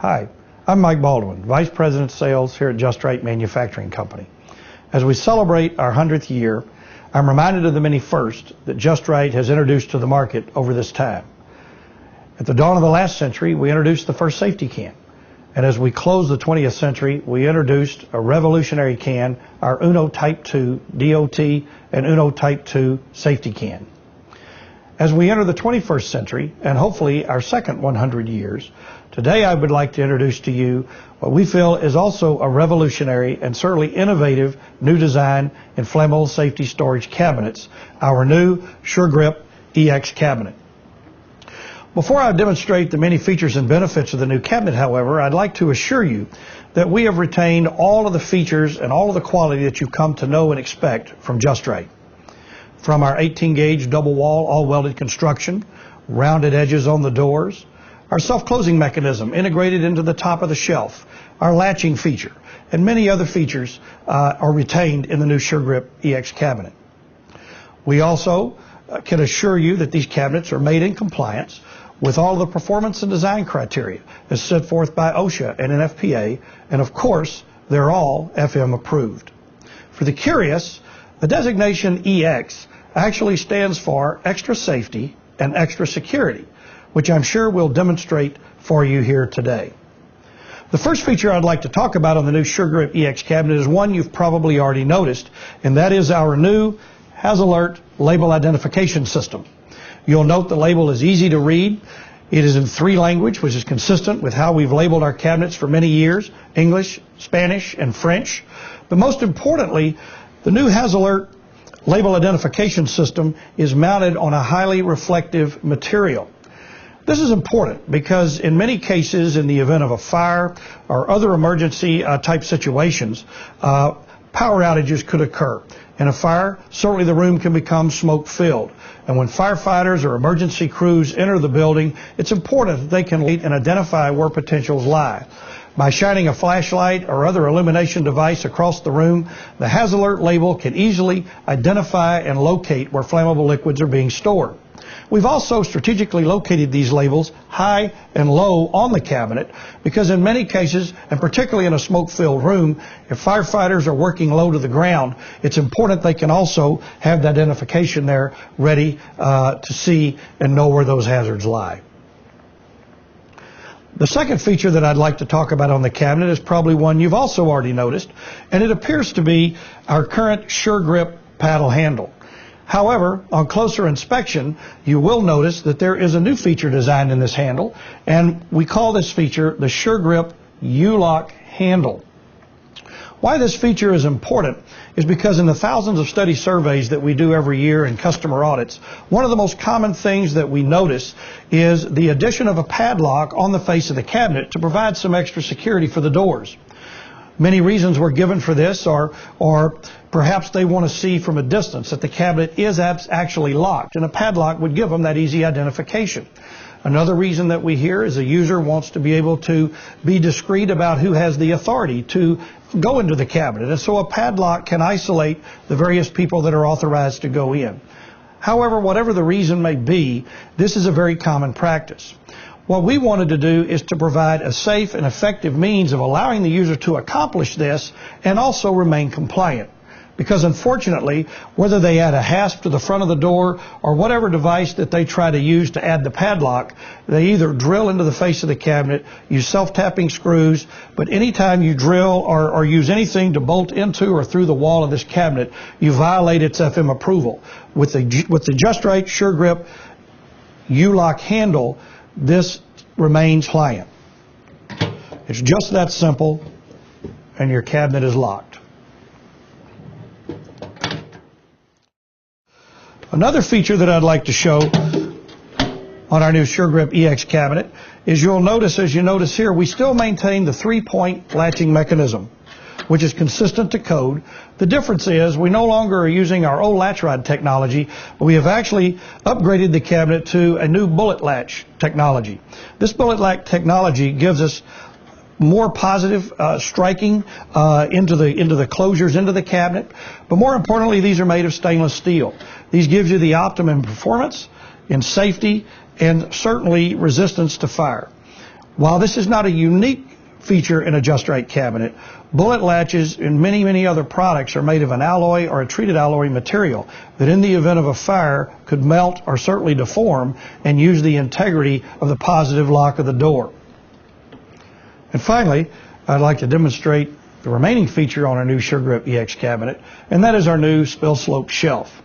Hi, I'm Mike Baldwin, Vice President of Sales here at Justrite Manufacturing Company. As we celebrate our 100th year, I'm reminded of the many firsts that Justrite has introduced to the market over this time. At the dawn of the last century, we introduced the first safety can. And as we close the 20th century, we introduced a revolutionary can, our Uno Type 2 DOT and Uno Type 2 safety can. As we enter the 21st century, and hopefully our second 100 years, today I would like to introduce to you what we feel is also a revolutionary and certainly innovative new design in flammable safety storage cabinets, our new SureGrip EX cabinet. Before I demonstrate the many features and benefits of the new cabinet, however, I'd like to assure you that we have retained all of the features and all of the quality that you've come to know and expect from Justrite. From our 18-gauge double wall, all welded construction, rounded edges on the doors, our self-closing mechanism integrated into the top of the shelf, our latching feature, and many other features are retained in the new SureGrip EX cabinet. We also can assure you that these cabinets are made in compliance with all of the performance and design criteria as set forth by OSHA and NFPA, and of course, they're all FM approved. For the curious, the designation EX actually stands for extra safety and extra security, which I'm sure we'll demonstrate for you here today. The first feature I'd like to talk about on the new SureGrip EX cabinet is one you've probably already noticed, and that is our new HazAlert label identification system. You'll note the label is easy to read. It is in 3 languages, which is consistent with how we've labeled our cabinets for many years: English, Spanish, and French. But most importantly, the new HazAlert label identification system is mounted on a highly reflective material. This is important because in many cases, in the event of a fire or other emergency type situations, power outages could occur. In a fire, certainly the room can become smoke filled. And when firefighters or emergency crews enter the building, it's important that they can lead and identify where potentials lie. By shining a flashlight or other illumination device across the room, the HazAlert label can easily identify and locate where flammable liquids are being stored. We've also strategically located these labels high and low on the cabinet because in many cases, and particularly in a smoke-filled room, if firefighters are working low to the ground, it's important they can also have the identification there ready to see and know where those hazards lie. The second feature that I'd like to talk about on the cabinet is probably one you've also already noticed, and it appears to be our current SureGrip paddle handle. However, on closer inspection, you will notice that there is a new feature designed in this handle, and we call this feature the SureGrip U-Lock handle. Why this feature is important is because in the thousands of study surveys that we do every year in customer audits, one of the most common things that we notice is the addition of a padlock on the face of the cabinet to provide some extra security for the doors. Many reasons were given for this, or perhaps they want to see from a distance that the cabinet is actually locked, and a padlock would give them that easy identification. Another reason that we hear is a user wants to be able to be discreet about who has the authority to go into the cabinet, and so a padlock can isolate the various people that are authorized to go in. However, whatever the reason may be, this is a very common practice. What we wanted to do is to provide a safe and effective means of allowing the user to accomplish this and also remain compliant. Because unfortunately, whether they add a hasp to the front of the door or whatever device that they try to use to add the padlock, they either drill into the face of the cabinet, use self-tapping screws, but anytime you drill or use anything to bolt into or through the wall of this cabinet, you violate its FM approval. With the Justrite SureGrip U-Lock handle, this remains compliant. It's just that simple, and your cabinet is locked. Another feature that I'd like to show on our new SureGrip EX cabinet is you'll notice, as you notice here, we still maintain the 3-point latching mechanism, which is consistent to code. The difference is we no longer are using our old latch rod technology, but we have actually upgraded the cabinet to a new bullet latch technology. This bullet latch technology gives us more positive striking into the closures into the cabinet, but more importantly, these are made of stainless steel. These gives you the optimum performance in safety and certainly resistance to fire. While this is not a unique feature in a Justrite cabinet, bullet latches and many other products are made of an alloy or a treated alloy material that in the event of a fire could melt or certainly deform and use the integrity of the positive lock of the door. And finally, I'd like to demonstrate the remaining feature on our new SureGrip EX cabinet, and that is our new spill slope shelf.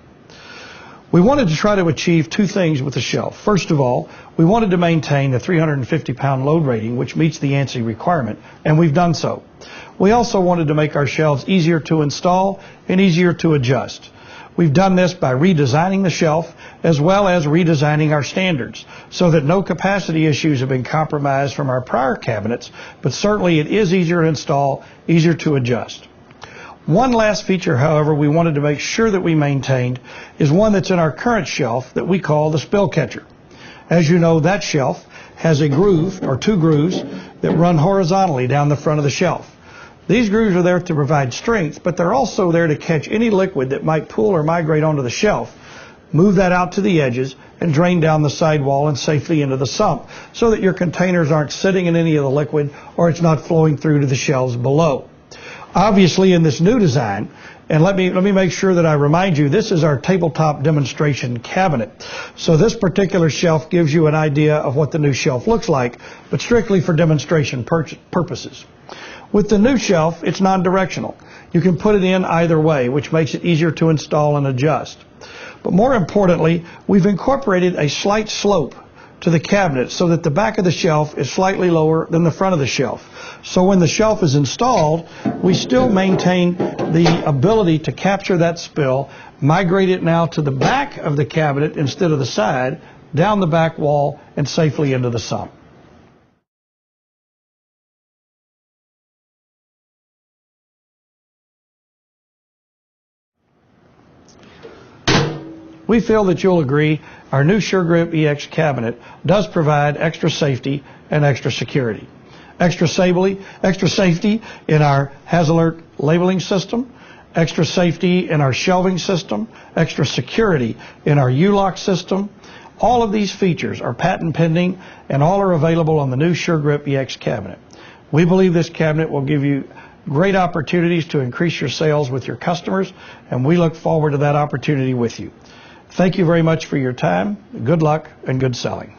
We wanted to try to achieve two things with the shelf. First of all, we wanted to maintain the 350-pound load rating, which meets the ANSI requirement, and we've done so. We also wanted to make our shelves easier to install and easier to adjust. We've done this by redesigning the shelf as well as redesigning our standards so that no capacity issues have been compromised from our prior cabinets, but certainly it is easier to install, easier to adjust. One last feature, however, we wanted to make sure that we maintained is one that's in our current shelf that we call the spill catcher. As you know, that shelf has a groove or two grooves that run horizontally down the front of the shelf. These grooves are there to provide strength, but they're also there to catch any liquid that might pool or migrate onto the shelf, move that out to the edges, and drain down the sidewall and safely into the sump so that your containers aren't sitting in any of the liquid or it's not flowing through to the shelves below. Obviously, in this new design, and let me make sure that I remind you, this is our tabletop demonstration cabinet. So this particular shelf gives you an idea of what the new shelf looks like, but strictly for demonstration purposes. With the new shelf, it's non-directional. You can put it in either way, which makes it easier to install and adjust. But more importantly, we've incorporated a slight slope to the cabinet so that the back of the shelf is slightly lower than the front of the shelf. So when the shelf is installed, we still maintain the ability to capture that spill, migrate it now to the back of the cabinet instead of the side, down the back wall, and safely into the sump. We feel that you'll agree our new SureGrip EX cabinet does provide extra safety and extra security. Extra safety in our HazAlert labeling system, extra safety in our shelving system, extra security in our U-lock system. All of these features are patent pending and all are available on the new SureGrip EX cabinet. We believe this cabinet will give you great opportunities to increase your sales with your customers, and we look forward to that opportunity with you. Thank you very much for your time. Good luck and good selling.